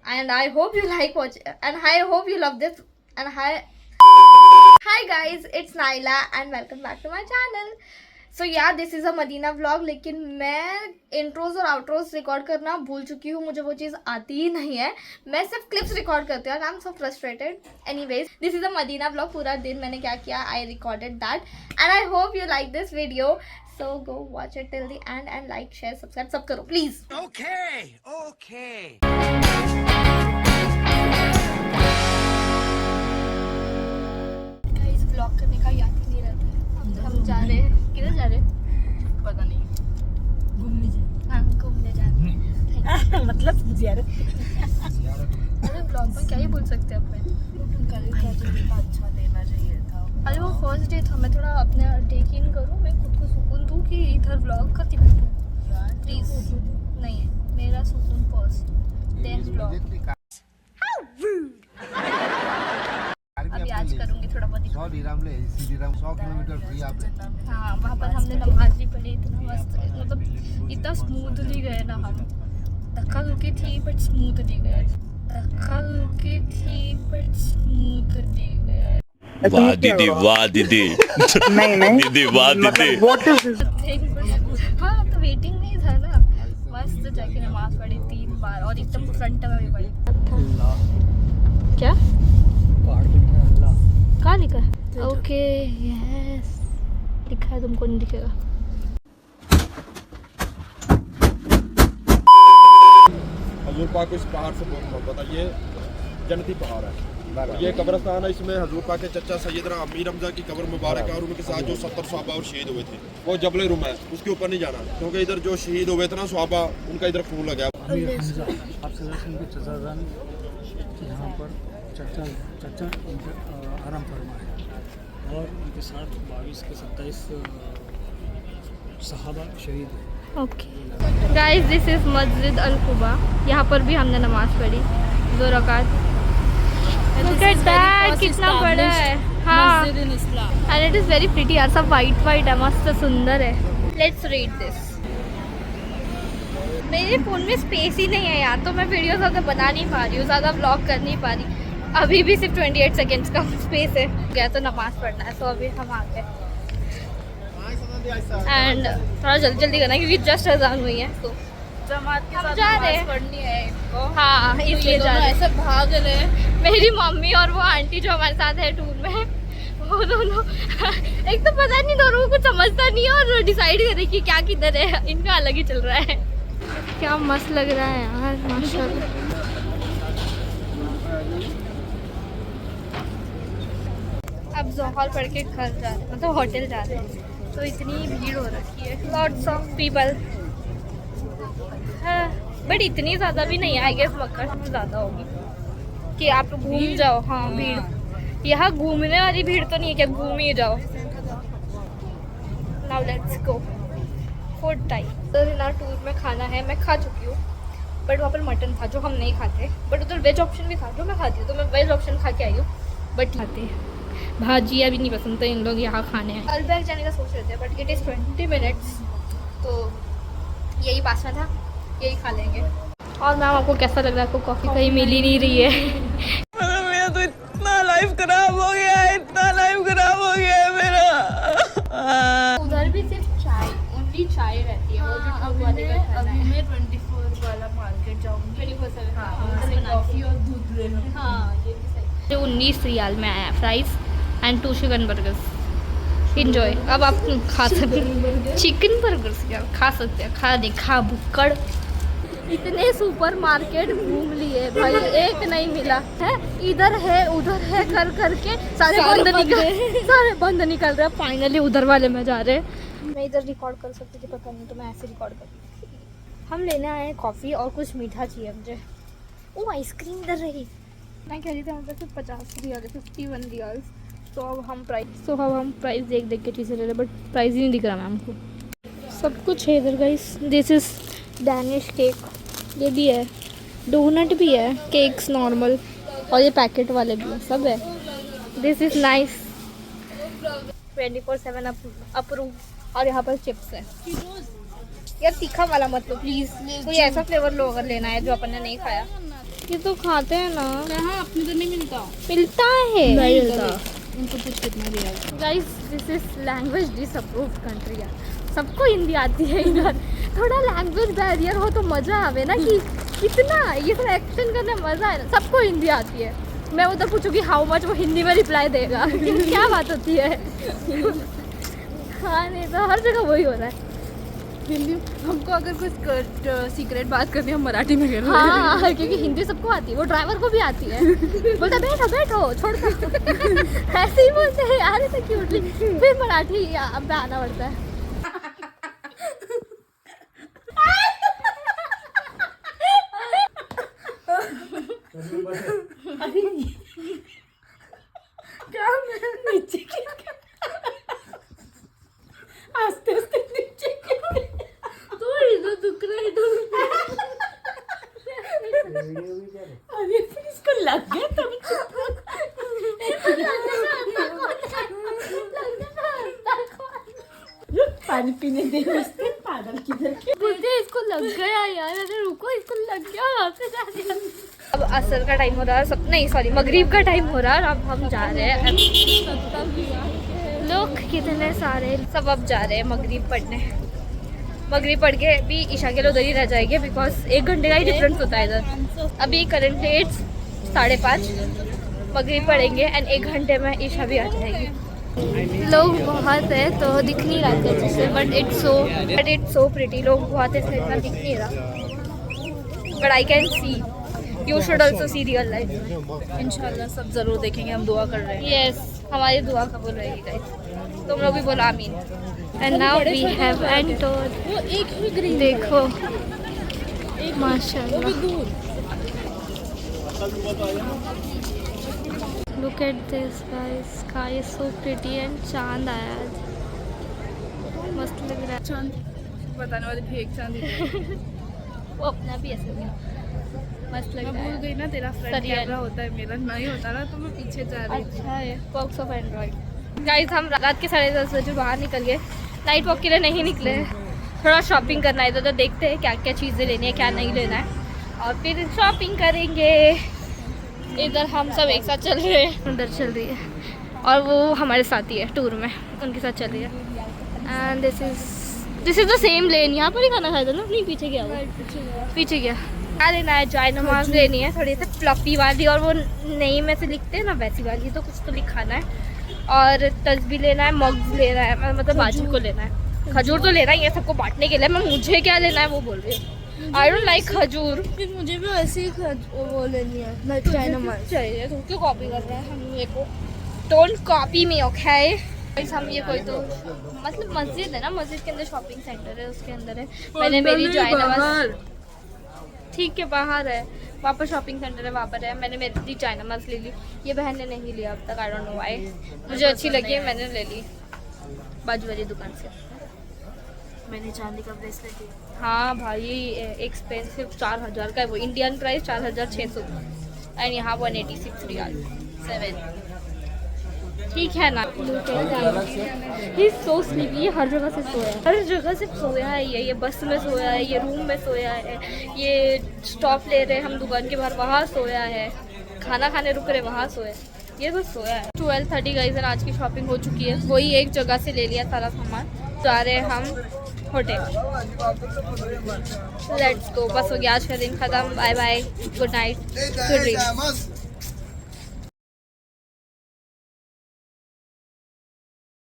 and I hope you like watch and I hope you love this and hi guys, it's Naila and welcome back to my channel. So yeah, this is a Medina vlog. लेकिन मैं intros और outros record करना भूल चुकी हूँ, मुझे वो चीज़ आती ही नहीं है. मैं सिर्फ क्लिप्स रिकॉर्ड करती हूँ. I am so frustrated. Anyways, this is a Medina vlog. पूरा दिन मैंने क्या किया, I recorded that and I hope you like this video. So go watch it till the end and like, share, subscribe, सब करो please. Okay. Guys, vlog करने का याद ही नहीं रहता है. हम जा रहे हैं, किधर जा रहे हैं पता नहीं. घूमने जा रहे हैं. मतलब ज़ियारत. अरे vlog में क्या ही बोल सकते हैं अपन. अच्छा देना चाहिए था. अरे वो फर्स्ट डे था. मैं थोड़ा अपने टेक इन करूँ, मैं खुद को सुकून दूँ कि इधर व्लॉग करती बैठूँ प्लीज. नहीं, मेरा सुकून फर्स्ट देन व्लॉग. अभी आज करूँगी थोड़ा बहुत. 100 किलोमीटर फ्री आप. हाँ, वहाँ पर हमने नमाज भी पढ़ी. इतना मस्त, मतलब इतना स्मूथली गए ना हम. धक्का धुकी थी बट स्मूथली गए. धक्का धुकी थी बट स्मूथली गए. वाह दीदी, वाह दीदी. नहीं दीदी वाह दीदी. What is this? हाँ, तो वेटिंग नहीं था ना. मस्त जाके नमाज पढ़ी 3 बार और एकदम फ्रंट में भी पढ़ी. क्या कहाँ लिखा है? ओके यस, लिखा है, तुमको नहीं दिखेगा. हजूर पाक को इस पहाड़ से बहुत मोहब्बत है. ये जन्नती पहाड़ है. ये कब्रिस्तान है. इसमें हजूर पाक के चचा सैयदना अमीर हमजा की कब्र मुबारक है और उनके साथ जो 70 सहाबा और शहीद हुए थे. वो जबल रूम है, उसके ऊपर नहीं जाना क्योंकि इधर जो शहीद हुए थे ना सहाबा, उनका इधर खून लगा. यहाँ पर चचा आराम फरमा है और उनके साथ 22 के 27 सहाबा शहीद है. ओके गाइस, दिस इज मस्जिद अल कुबा. यहाँ पर भी हमने नमाज पढ़ी 2 रकात. Look at that, कितना बड़ा है. हाँ, and it is very pretty यार. सब white है, मस्त सुंदर है. Let's read this. मेरे फ़ोन में स्पेस ही नहीं है यार, तो मैं वीडियो ज़्यादा बना नहीं पा रही हूँ, ज़्यादा व्लॉग कर नहीं पा रही. अभी भी सिर्फ 28 सेकेंड्स का स्पेस है. गया तो नमाज़ पढ़ना है, तो अभी हम आ गए. एंड थोड़ा जल्दी करना है क्योंकि जस्ट अज़ान हुई है. तो जमात के हम साथ जा रहे हैं. पढ़नी है इनको. हाँ, इसलिए जा रहे हैं. ऐसे भाग रहे हैं. मेरी मम्मी और वो आंटी जो हमारे साथ है टूर में, वो दोनों एक तो पता नहीं, दोनों को कुछ समझता नहीं है और डिसाइड करे कि क्या किधर है. इनका अलग ही चल रहा है. क्या मस्त लग रहा है यार, माशाल्लाह. अब जोहर पढ़ के घर जा रहे हैं, मतलब होटल जा रहे हैं. तो इतनी भीड़ हो रखी है, लॉट्स ऑफ पीपल. हाँ, बट इतनी ज़्यादा भी नहीं है. आई गेस मक्का में ज़्यादा होगी कि आप घूम जाओ. हाँ, भीड़ यहाँ घूमने वाली भीड़ तो नहीं है, क्या घूम ही जाओ. Now let's go. Food time. तो ना टूर में खाना है, मैं खा चुकी हूँ बट वहाँ पर मटन था जो हम नहीं खाते. बट उधर वेज ऑप्शन भी था जो मैं खाती हूँ, तो मैं वेज ऑप्शन खा के आई हूँ. बट खाते हैं भाजिया भी नहीं पसंद, तो इन लोग यहाँ खाने हैं. अल्बैग जाने का सोच रहे थे बट इट इज़ 20 मिनट्स, तो यही पास में था, यही खा लेंगे. और मैम आपको कैसा लग रहा है? आपको कॉफ़ी कहीं मिल ही नहीं रही है. मेरा तो इतना लाइफ खराब हो गया है, इतना लाइफ खराब हो गया है मेरा. उधर भी सिर्फ चाय, ओनली चाय रहती है. वो जो टूर वाले का खाना है. मैं 24 वाला मार्केट जाऊंगी. 24/7. वहाँ से कॉफी और दूध ले लूँ. हाँ, ये भी सही. 19 रियाल में आया fries and 2 chicken burgers. Enjoy. अब आप खा सकते हैं चिकन बर्गर्स. यार खा सकते हैं, खा भुक्कड़. इतने सुपर मार्केट घूम लिए भाई, एक नहीं मिला है. इधर है उधर है कर करके सारे बंद निकल रहे हैं. फाइनली उधर वाले में जा रहे हैं. मैं इधर रिकॉर्ड कर सकती थी, पता नहीं, तो मैं ऐसे रिकॉर्ड कर. हम लेने आए हैं कॉफ़ी और कुछ मीठा चाहिए मुझे. ओ आइसक्रीम इधर रही. मैं कह रही थी मतलब सिर्फ 50 रियाल, 51 रियाल. तो अब हम प्राइस देख के चीज़ें ले रहे, बट प्राइस ही नहीं दिख रहा मैम को. सब कुछ है इधर guys. This is Danish cake. ये भी है, डोनट भी है, केक्स नॉर्मल, और ये पैकेट वाले भी हैं, सब है. This is nice. 24/7 अप्रूव. और यहाँ पर चिप्स है. यार तीखा वाला मत लो प्लीज़. कोई ऐसा फ्लेवर लो अगर लेना है जो अपन ने नहीं खाया. ये तो खाते हैं ना। यहाँ अपने तो नहीं मिलता। मिलता है। नहीं मिलता। उनको पूछ कितना दिया। Guys this is language disapproved country है। सबको हिंदी आती है इधर। थोड़ा लैंग्वेज बैरियर हो तो मज़ा आवे ना कि कितना ये सब एक्शन करने में मज़ा है। सबको हिंदी आती है। मैं उधर पूछूंगी हाउ मच, वो हिंदी में रिप्लाई देगा। क्या बात होती है। हाँ नहीं तो हर जगह वही हो रहा है। हिंदी हमको अगर कुछ सीक्रेट बात करनी है हम मराठी में कर हाँ क्योंकि हिंदी सबको आती है। वो ड्राइवर को भी आती है। बोलता बैठो बैठो छोड़ दो। ऐसे ही बोलते हैं यार इसे क्यूटली। फिर मराठी अब आना पड़ता है। क्या नीचे आस्ते आस्ते नीचे तो दुख रहा है अरे फिर इसको लग गया तब पानी पीने दे उसने पागल किधर के बोलते इसको लग गया यार। अरे रुको इसको लग गया वहाँ पे जा रही है। अब असर का टाइम हो रहा है सब नहीं सॉरी मगरिब का टाइम हो रहा है और अब हम जा रहे हैं। लोग कितने सारे सब अब जा रहे हैं मगरिब पढ़ने। मगरिब पढ़ के भी ईशा के लिए उधर ही रह जाएंगे बिकॉज 1 घंटे का ही डिफरेंस होता है इधर। अभी करंटली इट्स 5:30 मगरिब पढ़ेंगे एंड 1 घंटे में ईशा भी आ जाएगी। लोग बहुत है तो दिख नहीं रहा है अच्छे से बट इट्स सो प्रिटी। लोग बहुत है इसलिए इतना दिख नहीं रहा but I can see. You should also see real life. इंशाल्लाह सब जरूर देखेंगे। हम दुआ कर रहे हैं। यस हमारी दुआ कबूल रहेगी गाइस। तुम लोग भी बोलो आमीन। And now we have entered. वो एक ही ग्रीन देखो माशाल्लाह। Look at this guys. Sky is so pretty and चांद आया आज। मस्त लग रहा है। चांद बताने वाली थी एक चांद वो अपना भी ऐसे गया मस्त लग मैं रहा भूल है। गई ना तेरा फ्रंट सरिया। कैमरा होता है मेरा नहीं होता ना तो मैं पीछे जा रही थी। अच्छा है बॉक्स ऑफ एंड्रॉइड। गाइस हम रात के 10:30 बजे बाहर निकल गए। नाइट वॉक के लिए नहीं निकले। थोड़ा शॉपिंग करना है तो देखते हैं क्या क्या चीज़ें लेनी है क्या नहीं लेना है और फिर शॉपिंग करेंगे। इधर हम सब एक साथ चल रहे हैं। उधर चल रही है और वो हमारे साथ ही है टूर में उनके साथ चल रही है। And this is the same lane. यहाँ पर ही खाना खाया था ना। नहीं पीछे गया पीछे गया। क्या लेना है? जाय नमाज लेनी है थोड़ी सी फ्लफी वाली और वो नई में से लिखते हैं ना वैसी वाली। तो कुछ तो लिखाना है और तस्बीह लेना है मग्स लेना है मतलब बाजू को लेना है। खजूर तो लेना ही है सबको बांटने के लिए। मैं मुझे क्या लेना है वो बोल रही हूँ। आई डोंट लाइक खजूर। फिर मुझे भी वैसे ही वो लेनी है चाइना चाहिए तो क्यों कॉपी कर रहा है हम मेरे को। Don't copy me okay. हम ये कोई तो मतलब मस्जिद है ना मस्जिद के अंदर शॉपिंग सेंटर है उसके अंदर है। मैंने मेरी जाय नमाज ठीक है बाहर है वहाँ पर शॉपिंग सेंटर है वहाँ पर है। मैंने मेरी जाय नमाज ले ली। ये बहन ने नहीं लिया अब तक। I don't know why. मुझे अच्छी लगी है मैंने ले ली बाजू वाली दुकान से। मैंने चांदी का ब्रेसलेट लिया। हाँ भाई एक्सपेंसिव 4000 का है वो। इंडियन प्राइस 4600 एंड यहाँ 186 रियाल 7 ठीक है ना। ही सो स्लीपी। ये हर जगह से सोया है। हर जगह से सोया है। ये बस में सोया है ये रूम में सोया है ये स्टॉप ले रहे हम दुकान के बाहर वहाँ सोया है खाना खाने रुक रहे वहाँ सोया ये तो सोया है। 12:30 गाइस आज की शॉपिंग हो चुकी है। वही एक जगह से ले लिया सारा सामान। जा रहे हैं हम होटल। Let's go. बस हो गया आज का दिन ख़त्म। Bye bye good night good dreams.